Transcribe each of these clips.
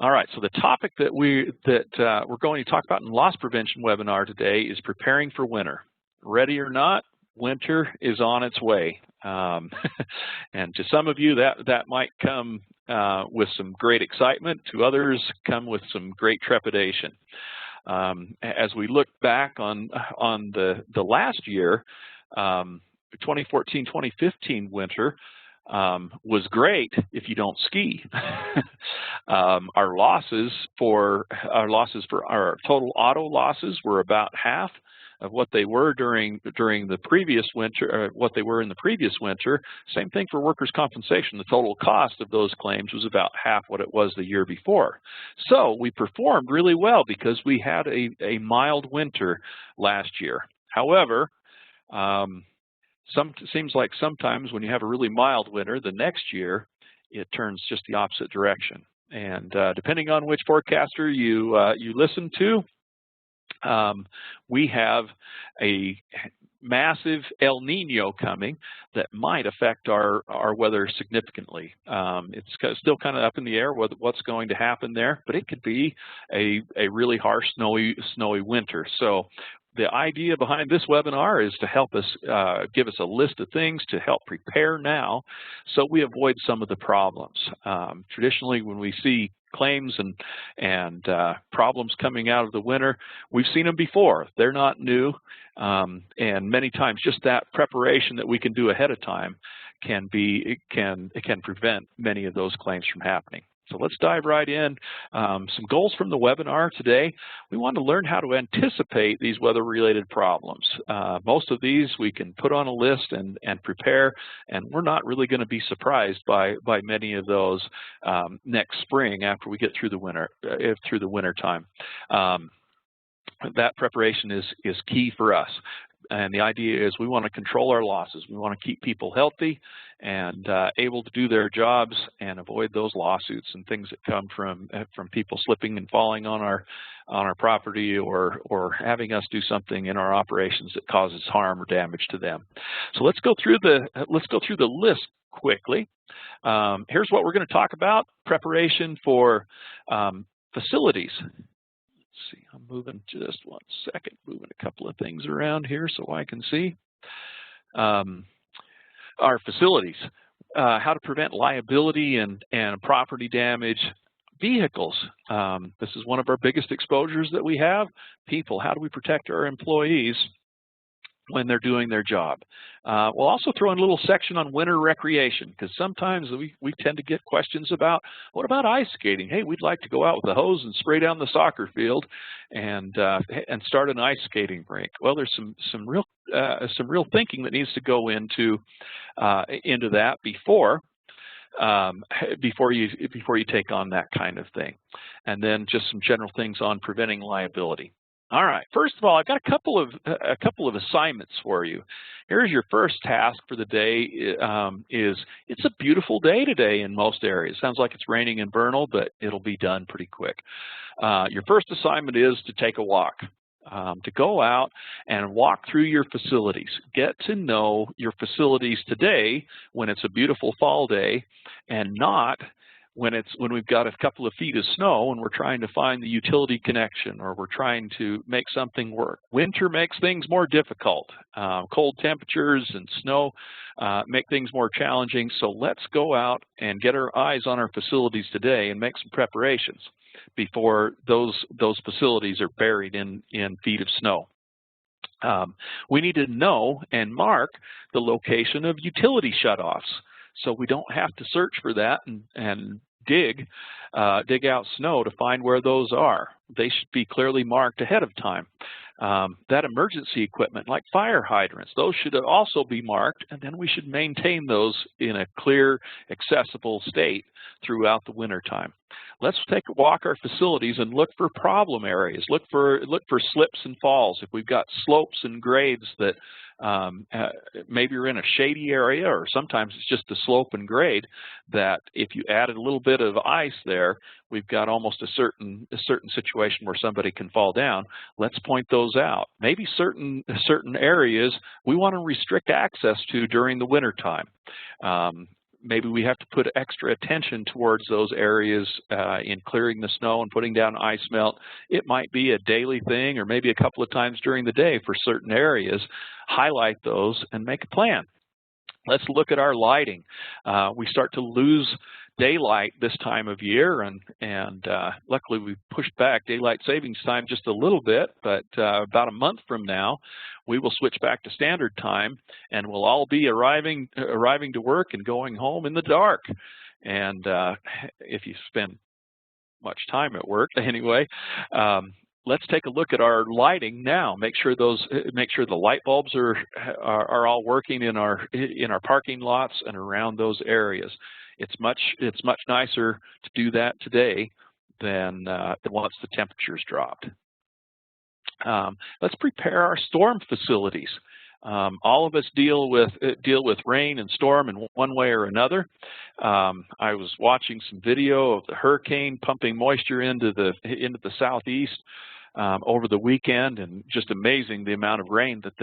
All right, so the topic that we're going to talk about in loss prevention webinar today is preparing for winter. Ready or not, winter is on its way. And to some of you, that might come with some great excitement. To others, come with some great trepidation. As we look back on the last year, 2014-2015 winter, was great if you don't ski. Our losses for our total auto losses were about half of what they were during the previous winter, what they were in the previous winter. Same thing for workers' compensation. The total cost of those claims was about half what it was the year before. So we performed really well because we had a mild winter last year. However, seems like sometimes when you have a really mild winter, the next year it turns just the opposite direction. And depending on which forecaster you listen to, we have a massive El Nino coming that might affect our weather significantly. It's still kind of up in the air what's going to happen there, but it could be a really harsh, snowy winter. So the idea behind this webinar is to help us, give us a list of things to help prepare now so we avoid some of the problems. Traditionally, when we see claims and problems coming out of the winter, we've seen them before. They're not new, and many times just that preparation that we can do ahead of time can prevent many of those claims from happening. So let's dive right in. Some goals from the webinar today. We want to learn how to anticipate these weather-related problems. Most of these we can put on a list and prepare, and we're not really going to be surprised by many of those next spring after we get through the winter time. That preparation is key for us. And the idea is we want to control our losses. We want to keep people healthy and able to do their jobs and avoid those lawsuits and things that come from people slipping and falling on our property or having us do something in our operations that causes harm or damage to them. So let's go through the list quickly. Here's what we're going to talk about: preparation for facilities. See, I'm moving just one second, moving a couple of things around here so I can see. Our facilities, how to prevent liability and property damage. Vehicles, this is one of our biggest exposures that we have. People, how do we protect our employees when they're doing their job? We'll also throw in a little section on winter recreation, because sometimes we tend to get questions about, what about ice skating? Hey, we'd like to go out with a hose and spray down the soccer field and start an ice skating rink. Well, there's some real thinking that needs to go into that before you take on that kind of thing. And then just some general things on preventing liability. All right, first of all, I've got a couple of assignments for you. Here's your first task for the day. It's a beautiful day today in most areas. Sounds like it's raining in Vernal, but it'll be done pretty quick. Your first assignment is to take a walk, to go out and walk through your facilities. Get to know your facilities today when it's a beautiful fall day, and not when we've got a couple of feet of snow and we're trying to find the utility connection or we're trying to make something work. Winter makes things more difficult. Cold temperatures and snow make things more challenging. So let's go out and get our eyes on our facilities today and make some preparations before those facilities are buried in feet of snow. We need to know and mark the location of utility shutoffs, so we don't have to search for that and dig out snow to find where those are. They should be clearly marked ahead of time. That emergency equipment, like fire hydrants, those should also be marked, and then we should maintain those in a clear, accessible state throughout the winter time. Let's take a walk our facilities and look for problem areas. Look for slips and falls. If we've got slopes and grades that maybe you're in a shady area, or sometimes it's just a slope and grade, that if you added a little bit of ice there, we've got almost a certain situation where somebody can fall down. Let's point those out. Maybe certain areas we want to restrict access to during the winter time. maybe we have to put extra attention towards those areas in clearing the snow and putting down ice melt. It might be a daily thing or maybe a couple of times during the day for certain areas. Highlight those and make a plan. Let's look at our lighting. We start to lose daylight this time of year, and luckily we pushed back daylight savings time just a little bit, but about a month from now we will switch back to standard time, and we'll all be arriving to work and going home in the dark. And if you spend much time at work anyway, let's take a look at our lighting now. Make sure the light bulbs are all working in our parking lots and around those areas. It's much nicer to do that today than once the temperatures dropped. Let's prepare our storm facilities. All of us deal with rain and storm in one way or another. I was watching some video of the hurricane pumping moisture into the southeast over the weekend, and just amazing the amount of rain that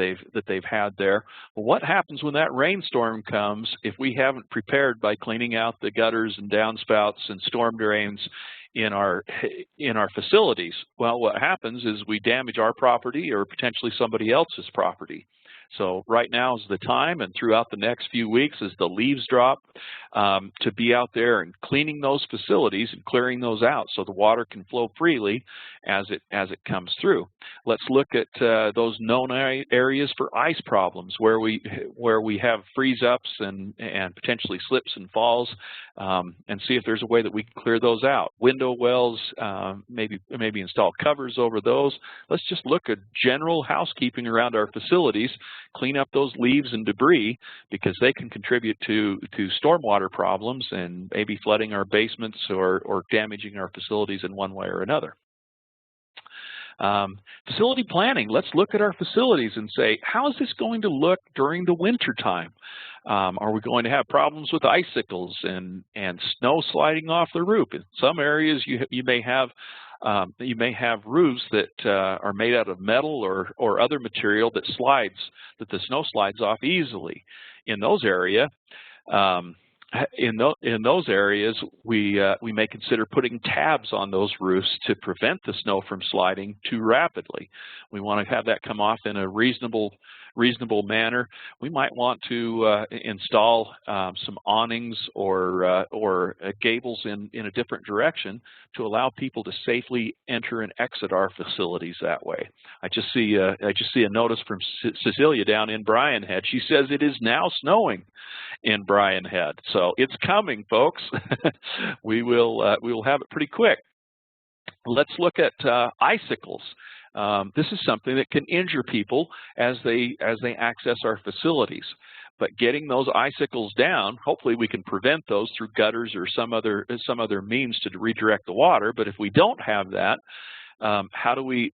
they've had there. Well, what happens when that rainstorm comes if we haven't prepared by cleaning out the gutters and downspouts and storm drains in our facilities? Well, what happens is we damage our property or potentially somebody else's property. So right now is the time, and throughout the next few weeks as the leaves drop, to be out there and cleaning those facilities and clearing those out so the water can flow freely as it comes through. Let's look at those known areas for ice problems where we have freeze-ups and potentially slips and falls, and see if there's a way that we can clear those out. Window wells, maybe install covers over those. Let's just look at general housekeeping around our facilities. Clean up those leaves and debris because they can contribute to stormwater problems and maybe flooding our basements or damaging our facilities in one way or another. Facility planning. Let's look at our facilities and say, how is this going to look during the winter time? Are we going to have problems with icicles and snow sliding off the roof? In some areas you may have roofs that are made out of metal or other material that the snow slides off easily. In those areas, we may consider putting tabs on those roofs to prevent the snow from sliding too rapidly. We want to have that come off in a reasonable manner. We might want to install some awnings or gables in a different direction to allow people to safely enter and exit our facilities that way. I just see a notice from Cecilia down in Bryan Head. She says it is now snowing in Bryan Head, so it's coming, folks. we will have it pretty quick. Let's look at icicles. This is something that can injure people as they access our facilities. But getting those icicles down, hopefully we can prevent those through gutters or some other means to redirect the water. But if we don't have that, how do we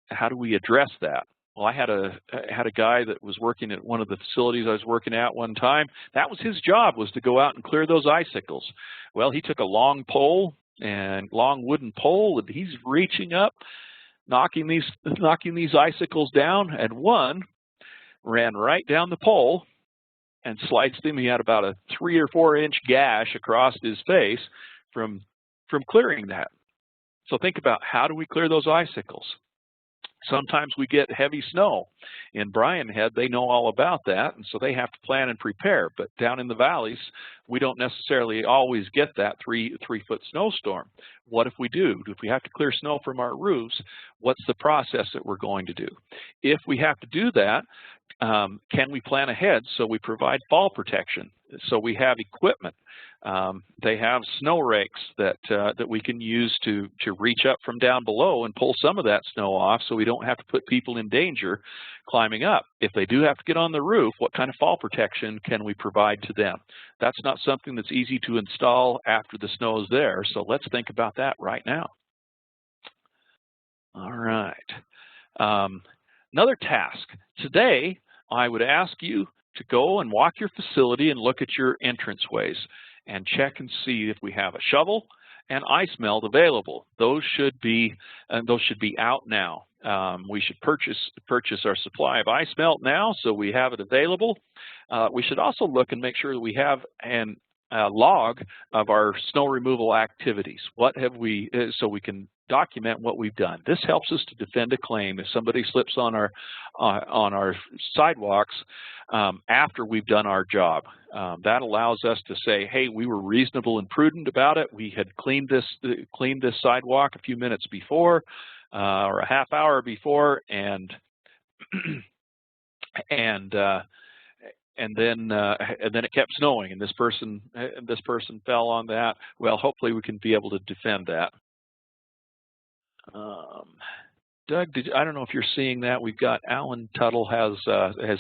address that? Well, I had a guy that was working at one of the facilities I was working at one time. That was his job, was to go out and clear those icicles. Well, he took a long wooden pole, and he's reaching up, knocking these icicles down, and one ran right down the pole and sliced him. He had about a 3 or 4 inch gash across his face from clearing that. So think about, how do we clear those icicles? Sometimes we get heavy snow. In Bryan Head, they know all about that, and so they have to plan and prepare. But down in the valleys, we don't necessarily always get that 3-foot snowstorm. What if we do? If we have to clear snow from our roofs, what's the process that we're going to do? If we have to do that, can we plan ahead so we provide fall protection? So we have equipment. They have snow rakes that we can use to reach up from down below and pull some of that snow off so we don't have to put people in danger climbing up. If they do have to get on the roof, what kind of fall protection can we provide to them? That's not something that's easy to install after the snow is there, so let's think about that right now. All right. Another task. Today, I would ask you to go and walk your facility and look at your entranceways and check and see if we have a shovel and ice melt available. Those should be out now. We should purchase our supply of ice melt now, so we have it available. We should also look and make sure that we have an log of our snow removal activities. What have we, so we can document what we've done. This helps us to defend a claim if somebody slips on our sidewalks after we've done our job. That allows us to say, hey, we were reasonable and prudent about it. We had cleaned this sidewalk a few minutes before or a half hour before, and and then it kept snowing, and this person fell on that. Well, hopefully we can be able to defend that. Doug, I don't know if you're seeing that. We've got Alan Tuttle has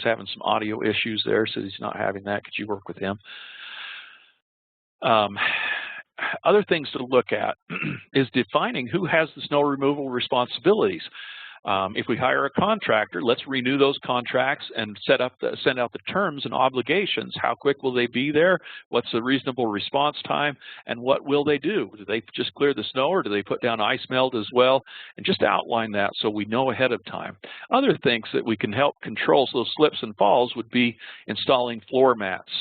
having some audio issues there, so he's not having that. Could you work with him? Other things to look at is defining who has the snow removal responsibilities. If we hire a contractor, let's renew those contracts and send out the terms and obligations. How quick will they be there? What's the reasonable response time? And what will they do? Do they just clear the snow, or do they put down ice melt as well? And just outline that so we know ahead of time. Other things that we can help control those slips and falls would be installing floor mats,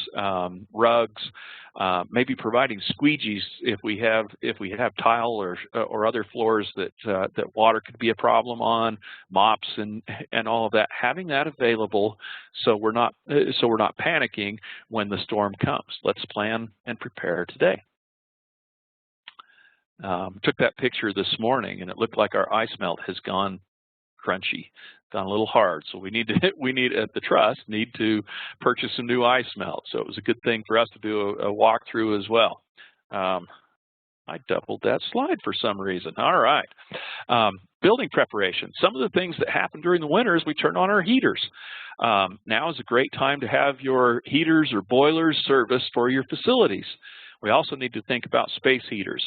rugs, maybe providing squeegees if we have tile or other floors that water could be a problem on, mops and all of that. Having that available so we're not panicking when the storm comes. Let's plan and prepare today. Took that picture this morning, and it looked like our ice melt has gone crunchy, gone a little hard. So we need at the trust need to purchase some new ice melt. So it was a good thing for us to do a walkthrough as well. I doubled that slide for some reason. All right. Building preparation. Some of the things that happen during the winter is we turn on our heaters. Now is a great time to have your heaters or boilers serviced for your facilities. We also need to think about space heaters.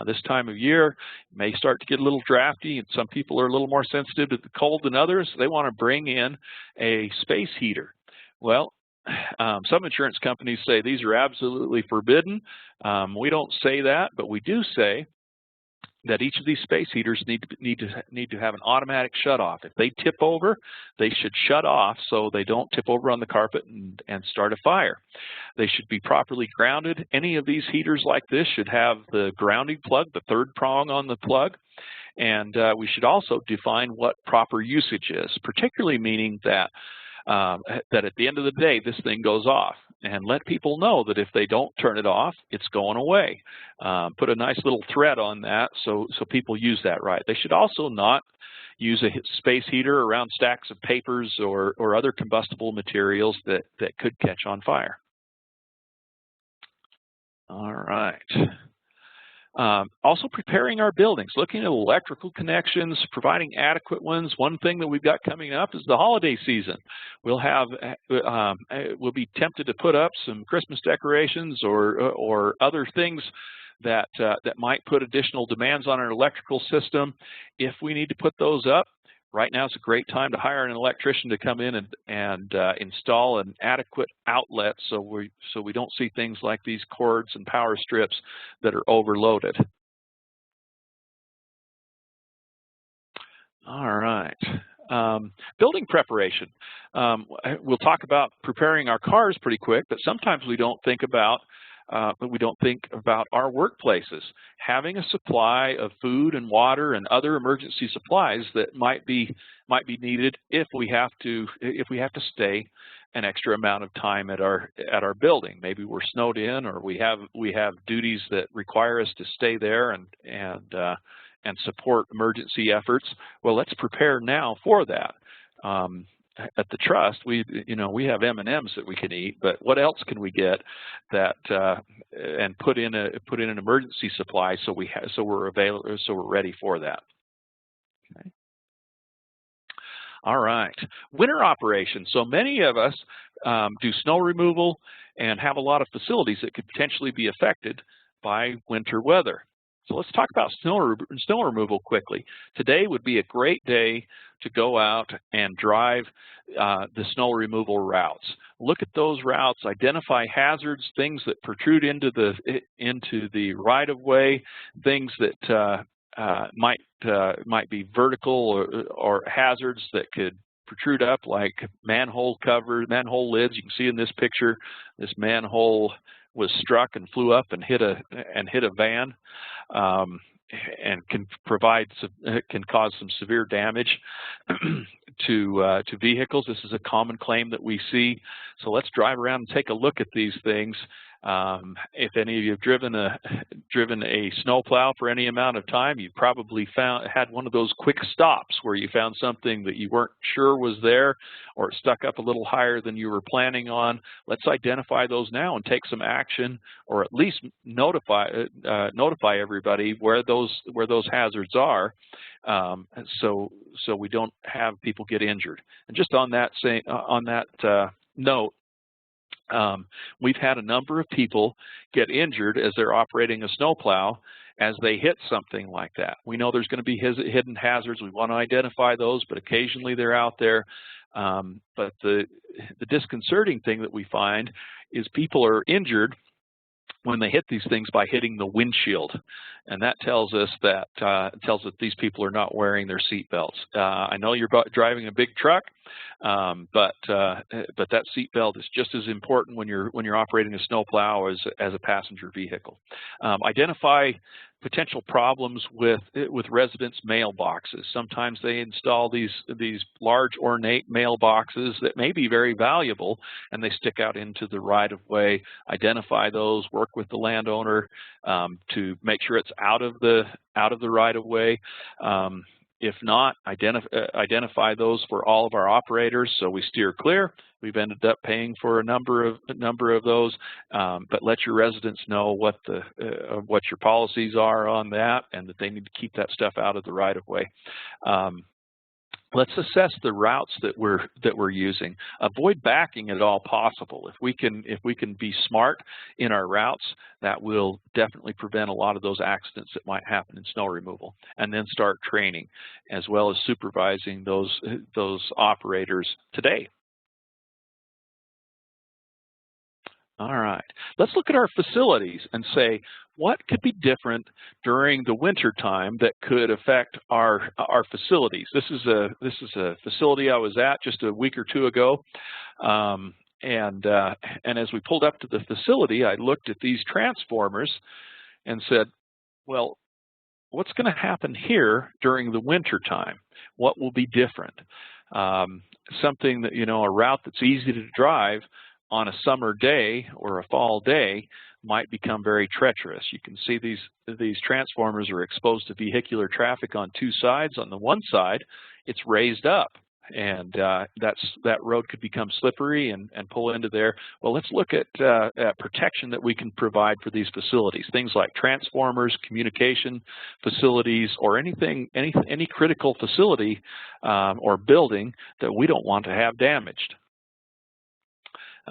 This time of year it may start to get a little drafty, and some people are a little more sensitive to the cold than others. They want to bring in a space heater. Well, some insurance companies say these are absolutely forbidden. We don't say that, but we do say that each of these space heaters need to have an automatic shut-off. If they tip over, they should shut off so they don't tip over on the carpet and start a fire. They should be properly grounded. Any of these heaters like this should have the grounding plug, the third prong on the plug. And we should also define what proper usage is, particularly meaning that at the end of the day, this thing goes off, and let people know that if they don't turn it off, it's going away. Put a nice little thread on that so people use that right. They should also not use a space heater around stacks of papers or other combustible materials that could catch on fire. All right. Also preparing our buildings, looking at electrical connections, providing adequate ones. One thing that we've got coming up is the holiday season. We'll be tempted to put up some Christmas decorations or other things that might put additional demands on our electrical system. If we need to put those up, right now is a great time to hire an electrician to come in and install an adequate outlet so we don't see things like these cords and power strips that are overloaded. All right. Building preparation. We'll talk about preparing our cars pretty quick, but sometimes we don't think about our workplaces. Having a supply of food and water and other emergency supplies that might be needed if we have to stay an extra amount of time at our building. Maybe we're snowed in, or we have duties that require us to stay there and support emergency efforts. Well, let's prepare now for that. At the trust, we have M&Ms that we can eat, but what else can we get that and put in an emergency supply so we're ready for that. Okay. All right, winter operations. So many of us do snow removal and have a lot of facilities that could potentially be affected by winter weather. So let's talk about snow removal quickly. Today would be a great day to go out and drive the snow removal routes. Look at those routes, identify hazards, things that protrude into the right-of-way, things that might be vertical or hazards that could protrude up, like manhole covers, manhole lids. You can see in this picture, this manhole was struck and flew up and hit a van, and can cause some severe damage to vehicles. This is a common claim that we see. So let's drive around and take a look at these things. If any of you have driven a snowplow for any amount of time, you probably had one of those quick stops where you found something that you weren't sure was there, or it stuck up a little higher than you were planning on. Let's identify those now and take some action, or at least notify everybody where those hazards are, so we don't have people get injured. And just on that note, we've had a number of people get injured as they're operating a snowplow as they hit something like that. We know there's going to be hidden hazards. We want to identify those, but occasionally they're out there. But the disconcerting thing that we find is people are injured when they hit these things by hitting the windshield, and that tells us that these people are not wearing their seat belts. I know you're driving a big truck, but that seat belt is just as important when you're operating a snowplow as a passenger vehicle. Identify potential problems with residents' mailboxes. Sometimes they install these large ornate mailboxes that may be very valuable, and they stick out into the right-of-way. Identify those. Work with the landowner to make sure it's out of the right-of-way. If not, identify those for all of our operators so we steer clear. We've ended up paying for a number of those, but let your residents know what your policies are on that, and that they need to keep that stuff out of the right-of-way. Let's assess the routes that we're using. Avoid backing at all possible. If we can be smart in our routes, that will definitely prevent a lot of those accidents that might happen in snow removal. And then start training, as well as supervising those operators today. All right, let's look at our facilities and say, what could be different during the winter time that could affect our facilities? This is a facility I was at just a week or two ago, and as we pulled up to the facility, I looked at these transformers and said, well, what's going to happen here during the winter time? What will be different? Something that, a route that's easy to drive on a summer day or a fall day might become very treacherous. You can see these transformers are exposed to vehicular traffic on two sides. On the one side, it's raised up, and that road could become slippery and pull into there. Well, let's look at protection that we can provide for these facilities. Things like transformers, communication facilities, or any critical facility or building that we don't want to have damaged.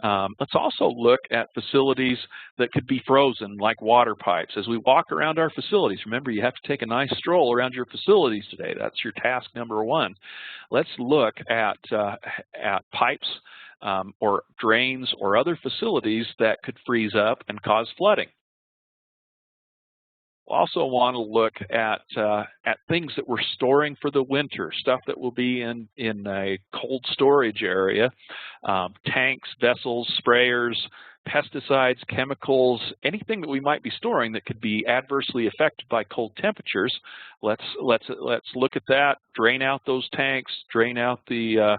Let's also look at facilities that could be frozen, like water pipes. As we walk around our facilities, remember, you have to take a nice stroll around your facilities today. That's your task number one. Let's look at pipes or drains or other facilities that could freeze up and cause flooding. We'll also want to look at things that we're storing for the winter, stuff that will be in a cold storage area, tanks, vessels, sprayers, pesticides, chemicals, anything that we might be storing that could be adversely affected by cold temperatures. Let's look at that. Drain out those tanks. Drain out the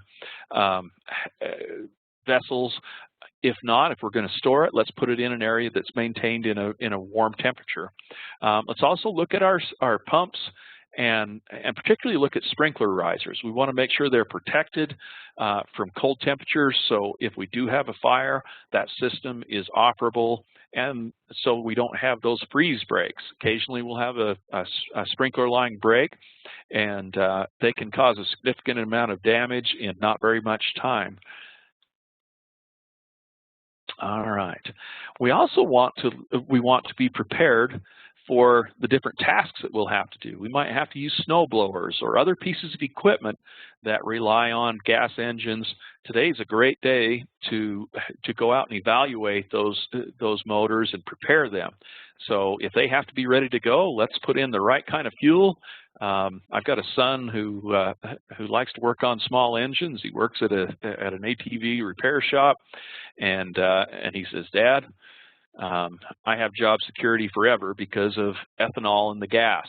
vessels. If not, if we're going to store it, let's put it in an area that's maintained in a warm temperature. Let's also look at our pumps and particularly look at sprinkler risers. We want to make sure they're protected from cold temperatures, so if we do have a fire, that system is operable, and so we don't have those freeze breaks. Occasionally we'll have a sprinkler line break, and they can cause a significant amount of damage in not very much time. All right. We also want to be prepared for the different tasks that we'll have to do. We might have to use snow blowers or other pieces of equipment that rely on gas engines. Today's a great day to go out and evaluate those motors and prepare them. So if they have to be ready to go, let's put in the right kind of fuel. I've got a son who likes to work on small engines. He works at an ATV repair shop, and he says, "Dad, I have job security forever because of ethanol in the gas.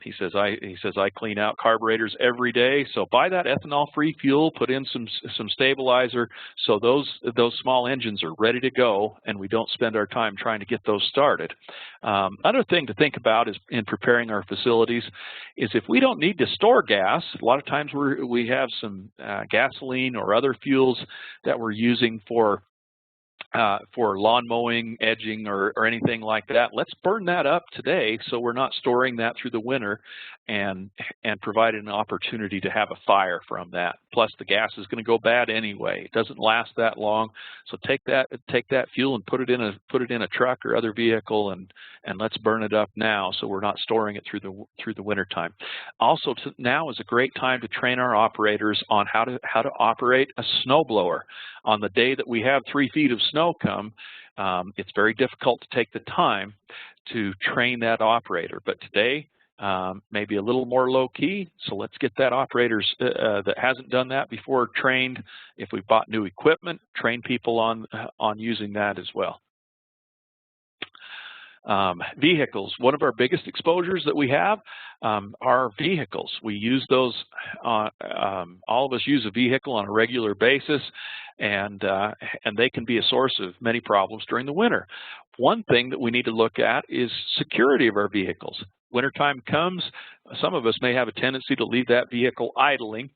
He says I clean out carburetors every day, so buy that ethanol-free fuel, put in some stabilizer, so those small engines are ready to go, and we don't spend our time trying to get those started. Another thing to think about is in preparing our facilities is if we don't need to store gas. A lot of times we have some gasoline or other fuels that we're using for lawn mowing, edging, or anything like that. Let's burn that up today so we're not storing that through the winter and provide an opportunity to have a fire from that. Plus the gas is going to go bad anyway. It doesn't last that long. So take that fuel and put it in a truck or other vehicle and let's burn it up now so we're not storing it through the winter time. Also now is a great time to train our operators on how to operate a snowblower. On the day that we have 3 feet of snow come, it's very difficult to take the time to train that operator. But today, maybe a little more low-key, so let's get that operator that hasn't done that before trained. If we bought new equipment, train people on using that as well. Vehicles. One of our biggest exposures that we have are vehicles. We use those, all of us use a vehicle on a regular basis, and they can be a source of many problems during the winter. One thing that we need to look at is security of our vehicles. Wintertime comes, some of us may have a tendency to leave that vehicle idling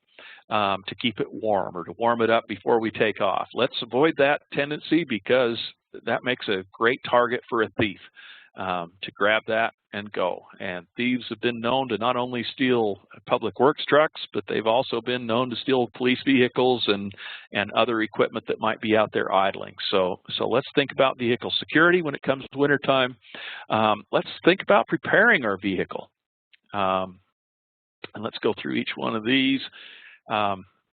to keep it warm or to warm it up before we take off. Let's avoid that tendency because that makes a great target for a thief to grab that and go. And thieves have been known to not only steal public works trucks, but they've also been known to steal police vehicles and other equipment that might be out there idling. So let's think about vehicle security when it comes to wintertime. Let's think about preparing our vehicle. And let's go through each one of these.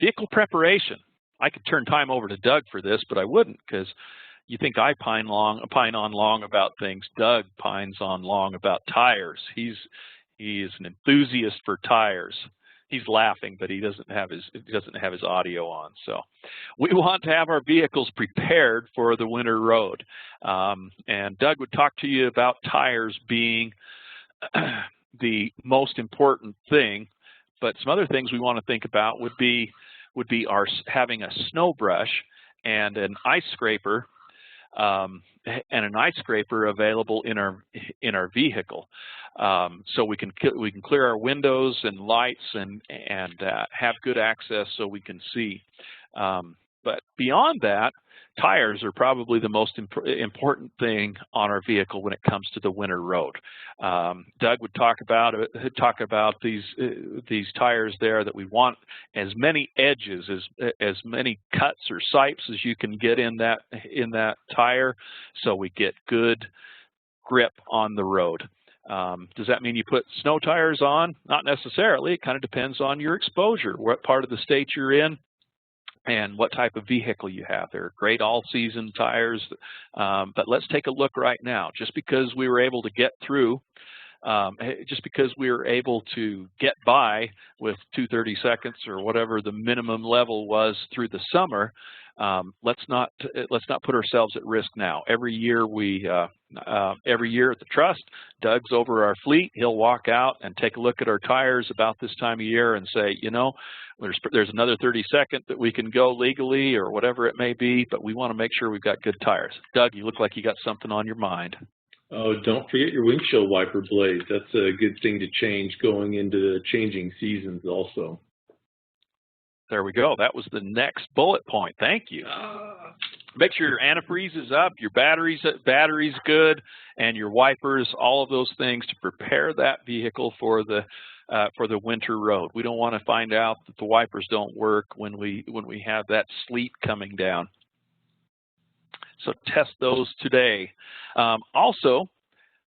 Vehicle preparation. I could turn time over to Doug for this, but I wouldn't, because you think I pine on long about things. Doug pines on long about tires. He is an enthusiast for tires. He's laughing, but he doesn't have his audio on. So we want to have our vehicles prepared for the winter road. And Doug would talk to you about tires being the most important thing. But some other things we want to think about would be our having a snow brush and an ice scraper. Available in our vehicle, so we can clear our windows and lights and have good access so we can see. But beyond that, tires are probably the most important thing on our vehicle when it comes to the winter road. Doug would talk about these tires there, that we want as many edges, as many cuts or sipes as you can get in that tire, so we get good grip on the road. Does that mean you put snow tires on? Not necessarily. It kind of depends on your exposure, what part of the state you're in, and what type of vehicle you have. They're great all-season tires, but let's take a look right now. Just because we were able to get through, just because we were able to get by with 2/32 or whatever the minimum level was through the summer, let's not put ourselves at risk now. Every year at the Trust, Doug's over our fleet. He'll walk out and take a look at our tires about this time of year and say, you know, there's another 32nd that we can go legally or whatever it may be, but we want to make sure we've got good tires. Doug, you look like you got something on your mind. Oh, don't forget your windshield wiper blades. That's a good thing to change going into changing seasons also. There we go. That was the next bullet point. Thank you. Make sure your antifreeze is up, your battery's good, and your wipers, all of those things to prepare that vehicle for the winter road. We don't want to find out that the wipers don't work when we have that sleet coming down. So test those today. Also,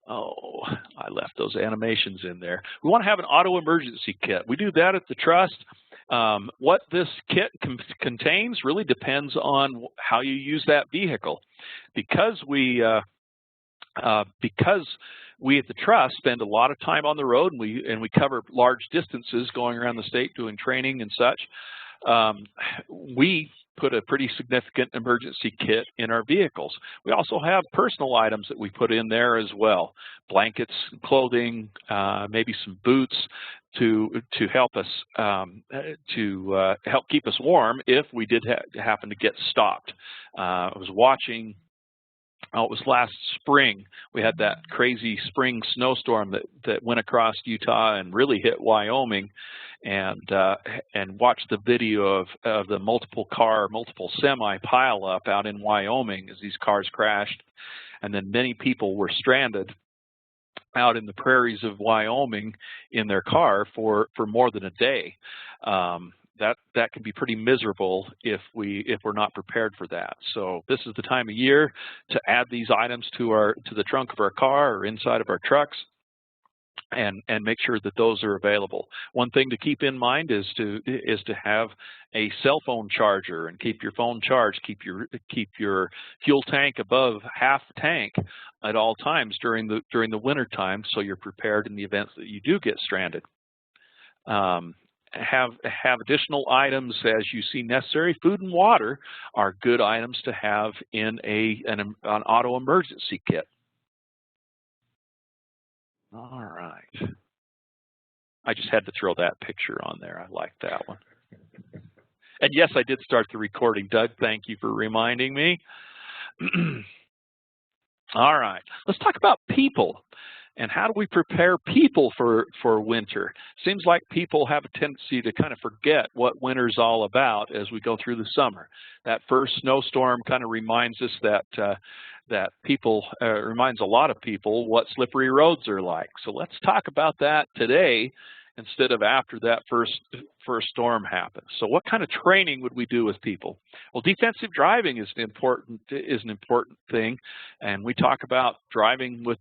oh, I left those animations in there. We want to have an auto emergency kit. We do that at the Trust. What this kit contains really depends on how you use that vehicle. Because we at the Trust spend a lot of time on the road, and we cover large distances going around the state doing training and such, we put a pretty significant emergency kit in our vehicles. We also have personal items that we put in there as well, blankets, clothing, maybe some boots to help us help keep us warm if we did happen to get stopped. I was watching. Oh, it was last spring. We had that crazy spring snowstorm that went across Utah and really hit Wyoming, and watched the video of the multiple semi pileup out in Wyoming as these cars crashed, and then many people were stranded out in the prairies of Wyoming in their car for more than a day. That can be pretty miserable if we're not prepared for that. So this is the time of year to add these items to the trunk of our car or inside of our trucks, and make sure that those are available. One thing to keep in mind is to have a cell phone charger and keep your phone charged. Keep your fuel tank above half tank at all times during the winter time, so you're prepared in the event that you do get stranded. Have additional items as you see necessary. Food and water are good items to have in an auto emergency kit. All right. I just had to throw that picture on there. I like that one. And yes, I did start the recording. Doug, thank you for reminding me. All right. Let's talk about people. And how do we prepare people for winter? Seems like people have a tendency to kind of forget what winter's all about as we go through the summer. That first snowstorm kind of reminds us reminds a lot of people what slippery roads are like. So let's talk about that today instead of after that first storm happens. So what kind of training would we do with people? Well, defensive driving is an important thing, and we talk about driving with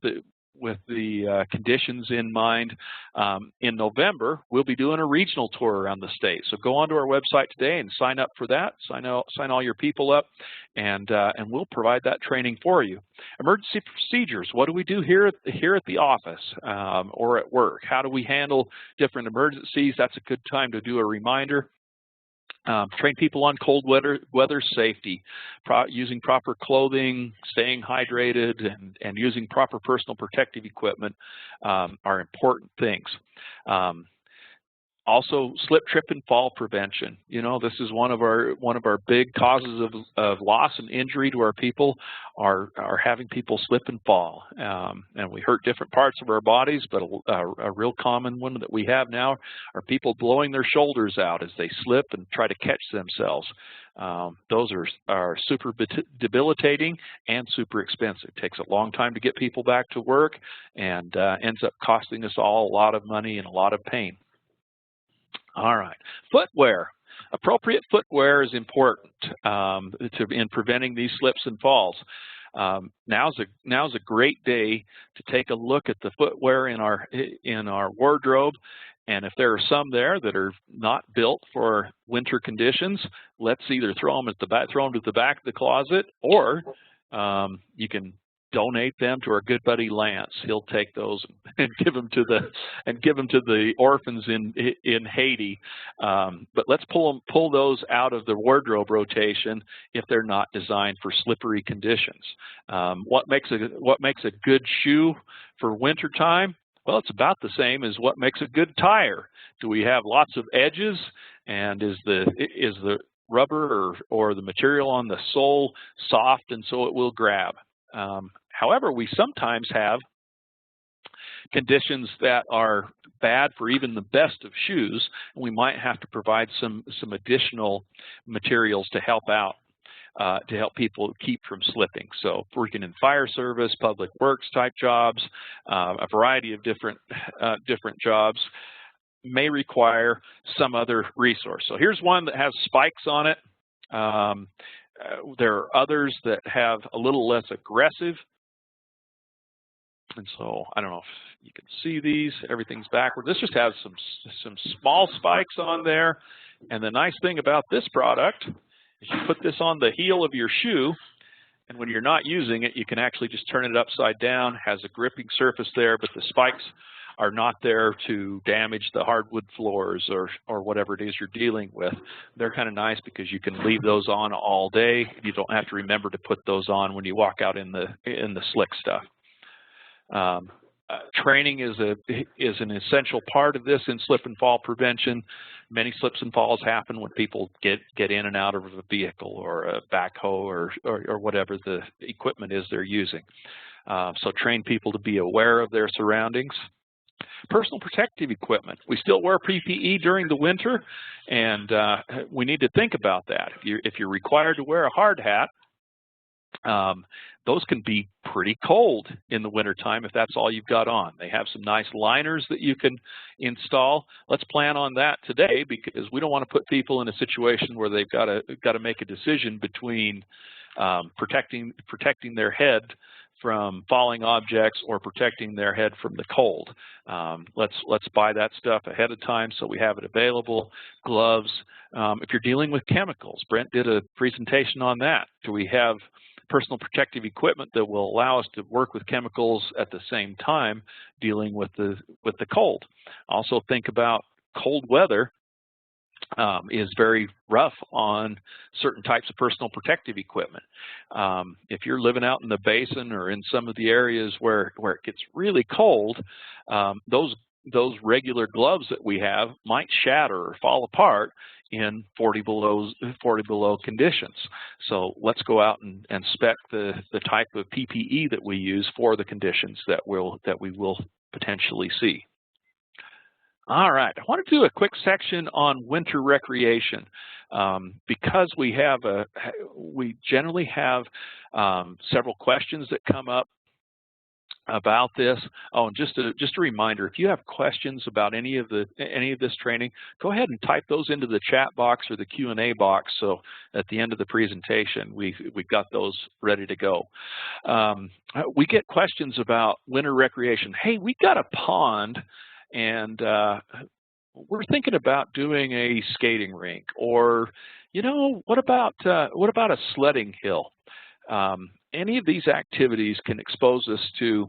the conditions in mind. In November, we'll be doing a regional tour around the state. So go onto our website today and sign up for that. Sign all your people up, and we'll provide that training for you. Emergency procedures. What do we do here at the office or at work? How do we handle different emergencies? That's a good time to do a reminder. Train people on cold weather safety, using proper clothing, staying hydrated, and using proper personal protective equipment are important things. Also, slip, trip, and fall prevention. You know, this is one of our big causes of loss and injury to our people are having people slip and fall. And we hurt different parts of our bodies, but a real common one that we have now are people blowing their shoulders out as they slip and try to catch themselves. Those are super debilitating and super expensive. It takes a long time to get people back to work, and ends up costing us all a lot of money and a lot of pain. All right, footwear. Appropriate footwear is important in preventing these slips and falls. Now's a great day to take a look at the footwear in our wardrobe, and if there are some there that are not built for winter conditions, let's either throw them to the back of the closet, or you can donate them to our good buddy Lance. He'll take those and give them to the orphans in Haiti. But let's pull those out of the wardrobe rotation if they're not designed for slippery conditions. What makes a good shoe for winter time? Well, it's about the same as what makes a good tire. Do we have lots of edges, and is the rubber or the material on the sole soft and so it will grab? However, we sometimes have conditions that are bad for even the best of shoes, and we might have to provide some additional materials to help out, to help people keep from slipping. So working in fire service, public works type jobs, a variety of different jobs may require some other resource. So here's one that has spikes on it. There are others that have a little less aggressive. And so I don't know if you can see these. Everything's backward. This just has some small spikes on there. And the nice thing about this product is you put this on the heel of your shoe, and when you're not using it, you can actually just turn it upside down. It has a gripping surface there, but the spikes are not there to damage the hardwood floors or whatever it is you're dealing with. They're kind of nice because you can leave those on all day. You don't have to remember to put those on when you walk out in the slick stuff. Training is an essential part of this in slip and fall prevention. Many slips and falls happen when people get in and out of a vehicle or a backhoe or whatever the equipment is they're using. So train people to be aware of their surroundings. Personal protective equipment. We still wear PPE during the winter, and we need to think about that. If you're required to wear a hard hat, those can be pretty cold in the wintertime if that's all you've got on. They have some nice liners that you can install. Let's plan on that today, because we don't want to put people in a situation where they've got to make a decision between protecting their head from falling objects or protecting their head from the cold. Let's buy that stuff ahead of time so we have it available. Gloves. If you're dealing with chemicals, Brent did a presentation on that. Do we have personal protective equipment that will allow us to work with chemicals at the same time dealing with the cold? Also think about cold weather is very rough on certain types of personal protective equipment. If you're living out in the basin or in some of the areas where it gets really cold, those regular gloves that we have might shatter or fall apart in 40 below conditions. So let's go out and spec the type of PPE that we use for the conditions that we will potentially see. All right, I want to do a quick section on winter recreation because we generally have several questions that come up about this. Oh, and just a reminder, if you have questions about any of this training, go ahead and type those into the chat box or the Q&A box, so at the end of the presentation we've got those ready to go. We get questions about winter recreation. Hey, we got a pond and we're thinking about doing a skating rink, or what about a sledding hill? Any of these activities can expose us to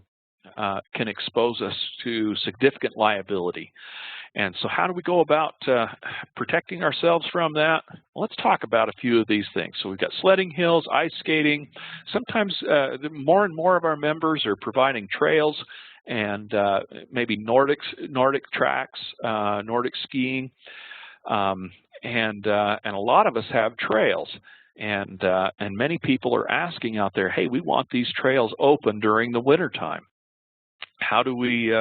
significant liability. And so how do we go about protecting ourselves from that? Well, let's talk about a few of these things. So we've got sledding hills, ice skating. Sometimes more and more of our members are providing trails and maybe Nordic tracks, Nordic skiing, and a lot of us have trails. And many people are asking out there, hey, we want these trails open during the wintertime. How do we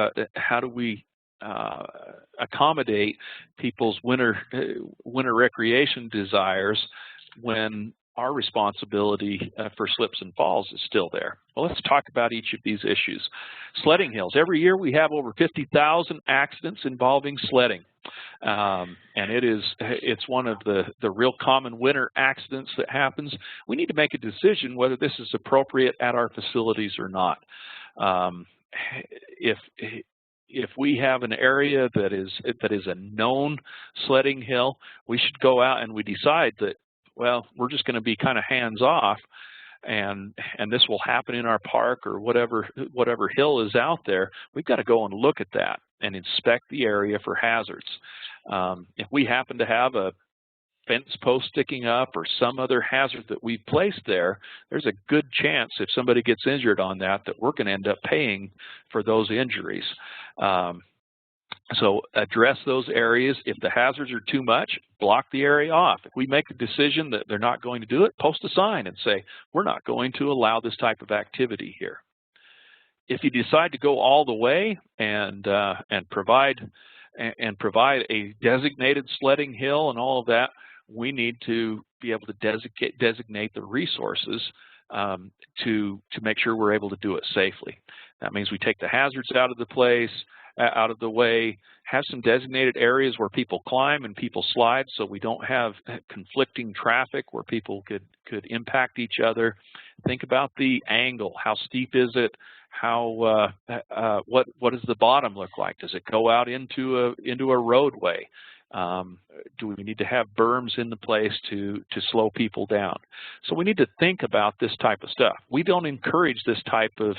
accommodate people's winter recreation desires when our responsibility for slips and falls is still there? Well, let's talk about each of these issues. Sledding hills. Every year we have over 50,000 accidents involving sledding. And it's one of the real common winter accidents that happens. We need to make a decision whether this is appropriate at our facilities or not. If we have an area that is a known sledding hill, we should go out and we decide that, well, we're just going to be kind of hands off, and this will happen in our park or whatever hill is out there. We've got to go and look at that and inspect the area for hazards. If we happen to have a fence post sticking up or some other hazard that we've placed there, there's a good chance if somebody gets injured on that we're going to end up paying for those injuries. So address those areas. If the hazards are too much, block the area off. If we make a decision that they're not going to do it, post a sign and say, we're not going to allow this type of activity here. If you decide to go all the way and provide a designated sledding hill and all of that, we need to be able to designate the resources to make sure we're able to do it safely. That means we take the hazards out of the way, have some designated areas where people climb and people slide, so we don't have conflicting traffic where people could impact each other. Think about the angle. How steep is it? What does the bottom look like? Does it go out into a roadway? Do we need to have berms in the place to slow people down? So we need to think about this type of stuff. We don't encourage this type of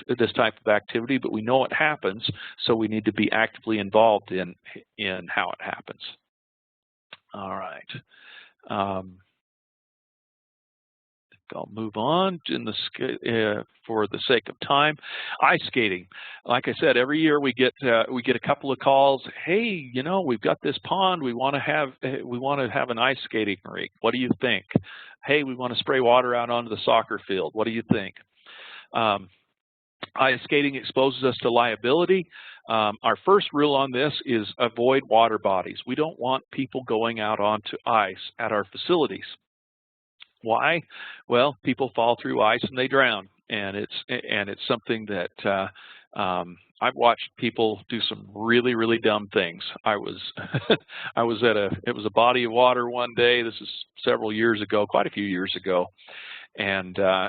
activity, but we know it happens, so we need to be actively involved in how it happens. All right. I'll move on for the sake of time. Ice skating. Like I said, every year we get a couple of calls. Hey, you know, we've got this pond. We want to have an ice skating rink. What do you think? Hey, we want to spray water out onto the soccer field. What do you think? Ice skating exposes us to liability. Our first rule on this is avoid water bodies. We don't want people going out onto ice at our facilities. Why? Well, people fall through ice and they drown, and it's something that I've watched people do some really, really dumb things. I was it was a body of water one day. This is several years ago, quite a few years ago, and a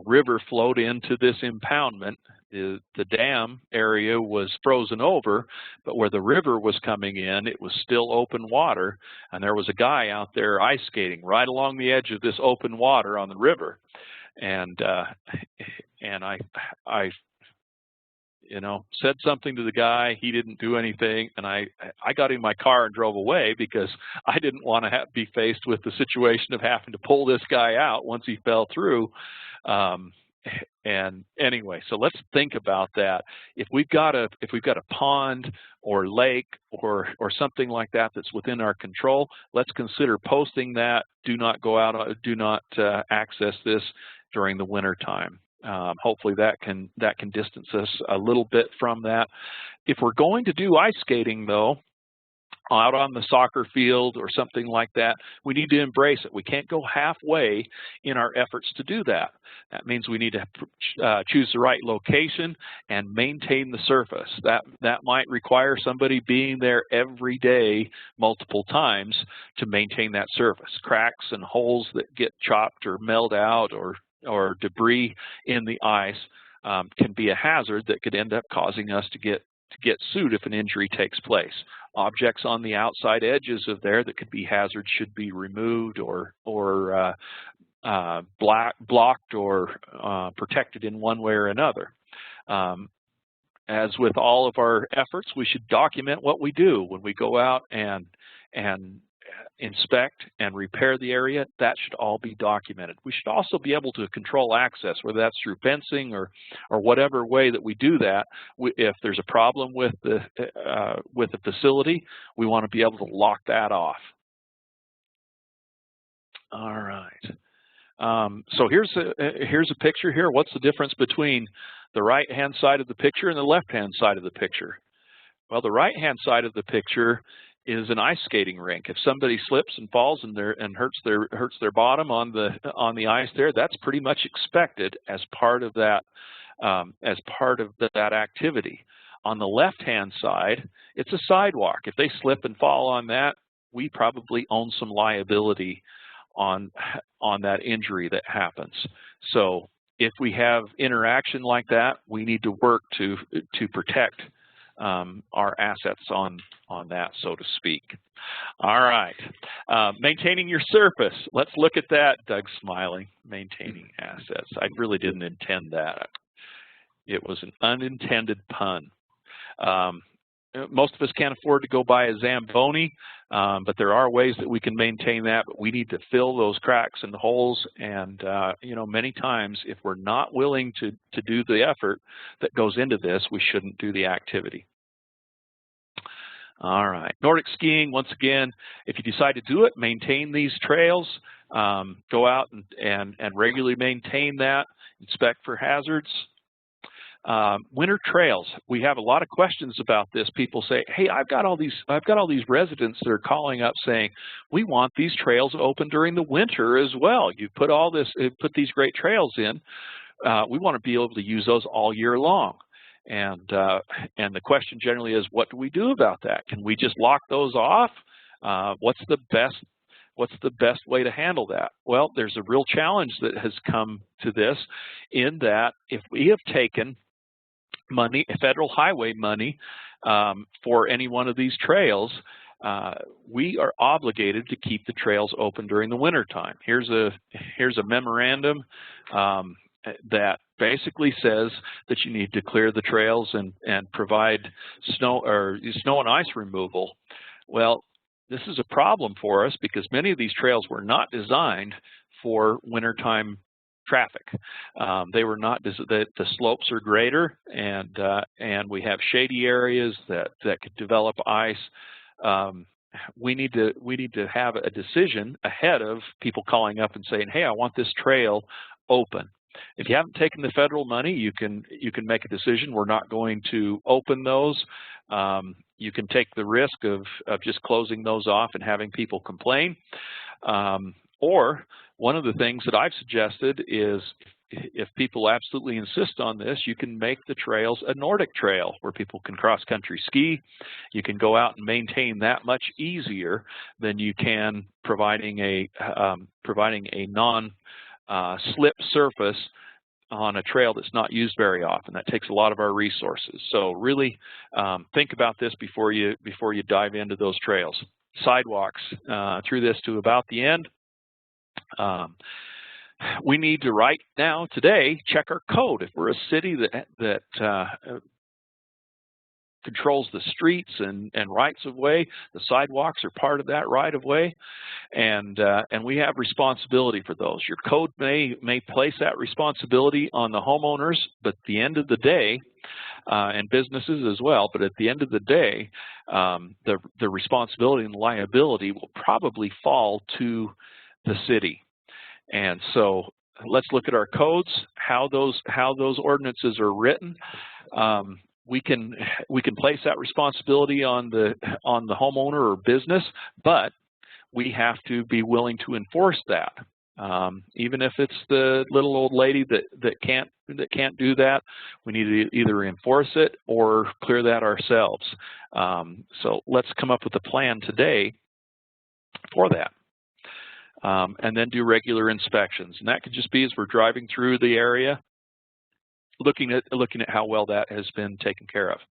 river flowed into this impoundment. The dam area was frozen over, but where the river was coming in, it was still open water, and there was a guy out there ice skating right along the edge of this open water on the river, and I you know, said something to the guy. He didn't do anything, and I got in my car and drove away because I didn't want to be faced with the situation of having to pull this guy out once he fell through. And anyway, so let's think about that. If we've got a pond or lake or something like that that's within our control, let's consider posting that. Do not go out. Do not access this during the winter time. Hopefully that can distance us a little bit from that. If we're going to do ice skating, though, out on the soccer field or something like that, we need to embrace it. We can't go halfway in our efforts to do that. That means we need to choose the right location and maintain the surface. That might require somebody being there every day, multiple times, to maintain that surface. Cracks and holes that get chopped or milled out, or debris in the ice can be a hazard that could end up causing us to get sued if an injury takes place. Objects on the outside edges of there that could be hazards should be removed or blocked or protected in one way or another. As with all of our efforts, we should document what we do when we go out and inspect and repair the area. That should all be documented. We should also be able to control access, whether that's through fencing or whatever way that we do that. If there's a problem with the facility, we want to be able to lock that off. All right. So here's a picture here. What's the difference between the right-hand side of the picture and the left-hand side of the picture? Well, the right-hand side of the picture is an ice skating rink. If somebody slips and falls and hurts their bottom on the ice there, that's pretty much expected as part of that activity. On the left-hand side, it's a sidewalk. If they slip and fall on that, we probably own some liability on that injury that happens. So if we have interaction like that, we need to work to protect our assets on that, so to speak. All right, maintaining your surface. Let's look at that. Doug's smiling. Maintaining assets. I really didn't intend that. It was an unintended pun. Most of us can't afford to go buy a Zamboni, but there are ways that we can maintain that. But we need to fill those cracks and holes. And you know, many times, if we're not willing to do the effort that goes into this, we shouldn't do the activity. All right, Nordic skiing. Once again, if you decide to do it, maintain these trails. Go out and regularly maintain that. Inspect for hazards. Winter trails. We have a lot of questions about this. People say, "Hey, I've got all these residents that are calling up saying we want these trails open during the winter as well. You put these great trails in. We want to be able to use those all year long." And the question generally is, what do we do about that? Can we just lock those off? What's the best way to handle that? Well, there's a real challenge that has come to this, in that if we have taken money, federal highway money, for any one of these trails, we are obligated to keep the trails open during the wintertime. Here's a memorandum that basically says that you need to clear the trails and provide snow and ice removal. Well, this is a problem for us because many of these trails were not designed for wintertime traffic. They were not. The slopes are greater, and we have shady areas that could develop ice. We need to have a decision ahead of people calling up and saying, "Hey, I want this trail open." If you haven't taken the federal money, you can make a decision. We're not going to open those. You can take the risk of just closing those off and having people complain. Or one of the things that I've suggested is if people absolutely insist on this, you can make the trails a Nordic trail where people can cross-country ski. You can go out and maintain that much easier than you can providing a non-slip surface on a trail that's not used very often. That takes a lot of our resources. So really think about this before you dive into those trails. Sidewalks through this to about the end. We need to right now, today, check our code. If we're a city that controls the streets and rights of way, the sidewalks are part of that right of way, and we have responsibility for those. Your code may place that responsibility on the homeowners, but at the end of the day, and businesses as well, but at the end of the day, the responsibility and liability will probably fall to the city. And so let's look at our codes, how those ordinances are written. We can place that responsibility on the homeowner or business, but we have to be willing to enforce that. Even if it's the little old lady that can't do that, we need to either enforce it or clear that ourselves. So let's come up with a plan today for that. And then do regular inspections, and that could just be as we're driving through the area, looking at how well that has been taken care of.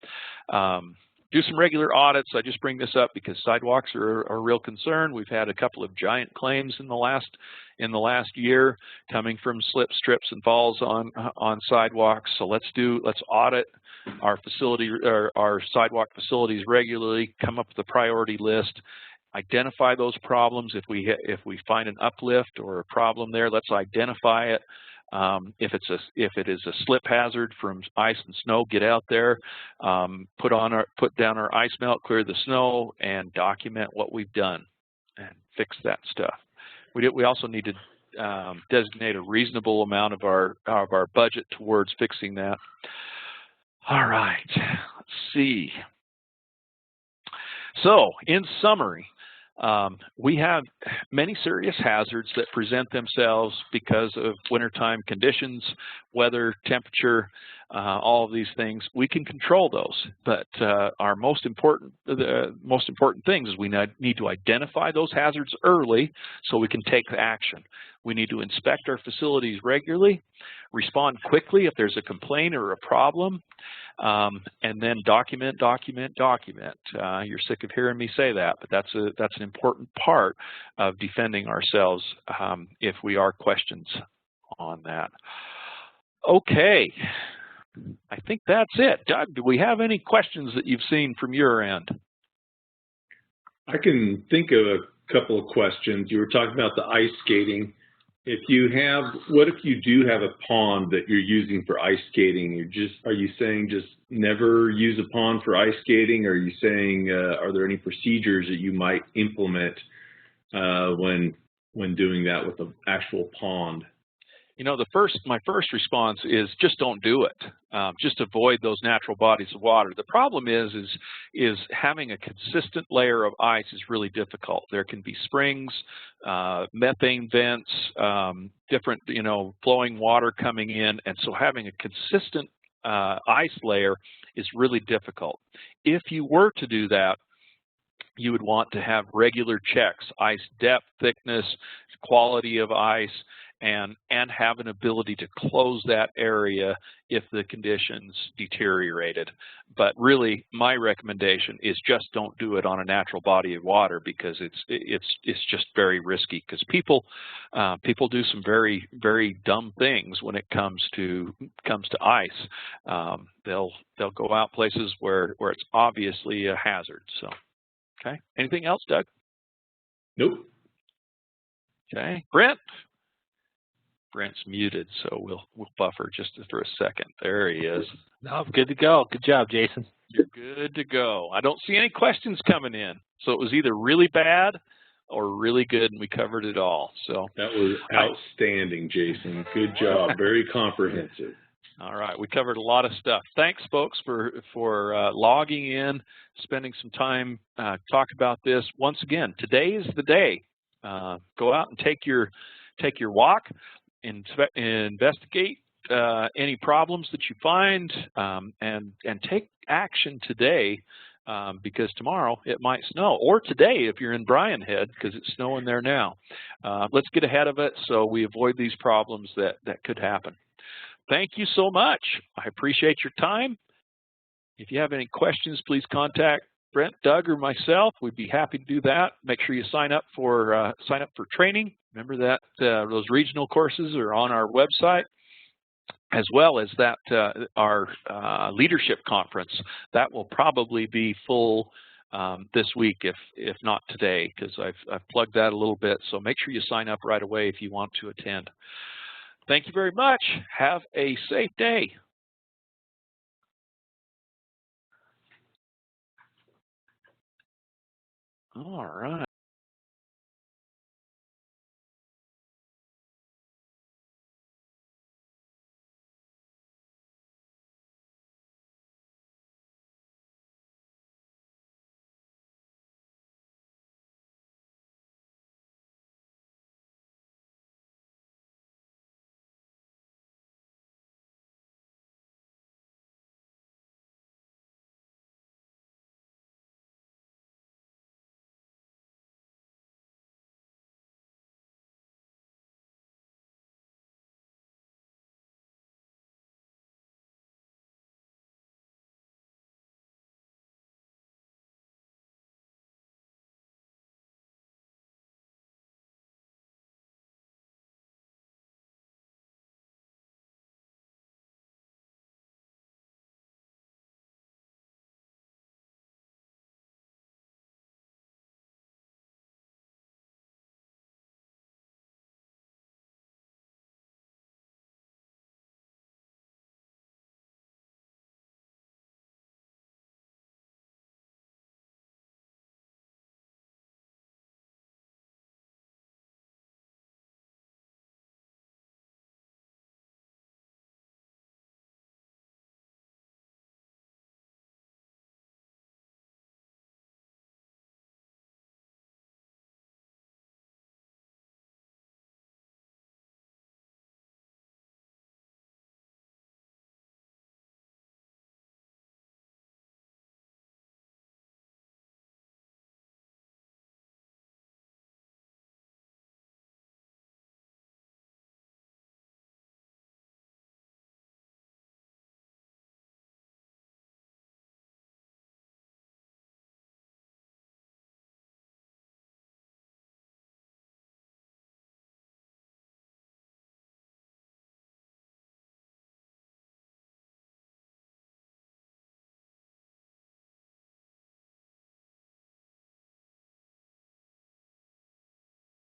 Do some regular audits. I just bring this up because sidewalks are a real concern. We've had a couple of giant claims in the last year coming from slips, trips, and falls on sidewalks. So let's audit our facility or our sidewalk facilities regularly. Come up with a priority list. Identify those problems. If we find an uplift or a problem there, let's identify it. If it is a slip hazard from ice and snow, get out there, put down our ice melt, clear the snow, and document what we've done and fix that stuff. We also need to designate a reasonable amount of our budget towards fixing that. All right, let's see. So, in summary, we have many serious hazards that present themselves because of wintertime conditions, weather, temperature, all of these things. We can control those, but the most important things is we need to identify those hazards early so we can take action. We need to inspect our facilities regularly, respond quickly if there's a complaint or a problem, and then document. You're sick of hearing me say that, but that's an important part of defending ourselves if we are questioned on that. Okay, I think that's it. Doug, do we have any questions that you've seen from your end? I can think of a couple of questions. You were talking about the ice skating. What if you do have a pond that you're using for ice skating? Are you saying just never use a pond for ice skating? Or are you saying, are there any procedures that you might implement when doing that with an actual pond? You know, my first response is just don't do it. Just avoid those natural bodies of water. The problem is having a consistent layer of ice is really difficult. There can be springs, methane vents, different, flowing water coming in, and so having a consistent ice layer is really difficult. If you were to do that, you would want to have regular checks: ice depth, thickness, quality of ice. and have an ability to close that area if the conditions deteriorated. But really, my recommendation is just don't do it on a natural body of water, because it's just very risky, because people do some very, very dumb things when it comes to ice. They'll go out places where it's obviously a hazard. So, okay. Anything else, Doug? Nope. Okay, Brent's muted, so we'll buffer just for a second. There he is. No, good to go. Good job, Jason. You're good to go. I don't see any questions coming in, so it was either really bad or really good, and we covered it all. So that was outstanding, Jason. Good job. Very comprehensive. All right, we covered a lot of stuff. Thanks, folks, for logging in, spending some time talk about this. Once again, today is the day. Go out and take your walk, investigate any problems that you find, and take action today, because tomorrow it might snow, or today if you're in Bryan Head, because it's snowing there now. Let's get ahead of it so we avoid these problems that could happen. Thank you so much. I appreciate your time. If you have any questions, please contact Brent, Doug, or myself. We'd be happy to do that. Make sure you sign up for training. Remember that those regional courses are on our website, as well as that our leadership conference. That will probably be full this week, if not today, because I've plugged that a little bit. So make sure you sign up right away if you want to attend. Thank you very much. Have a safe day. All right.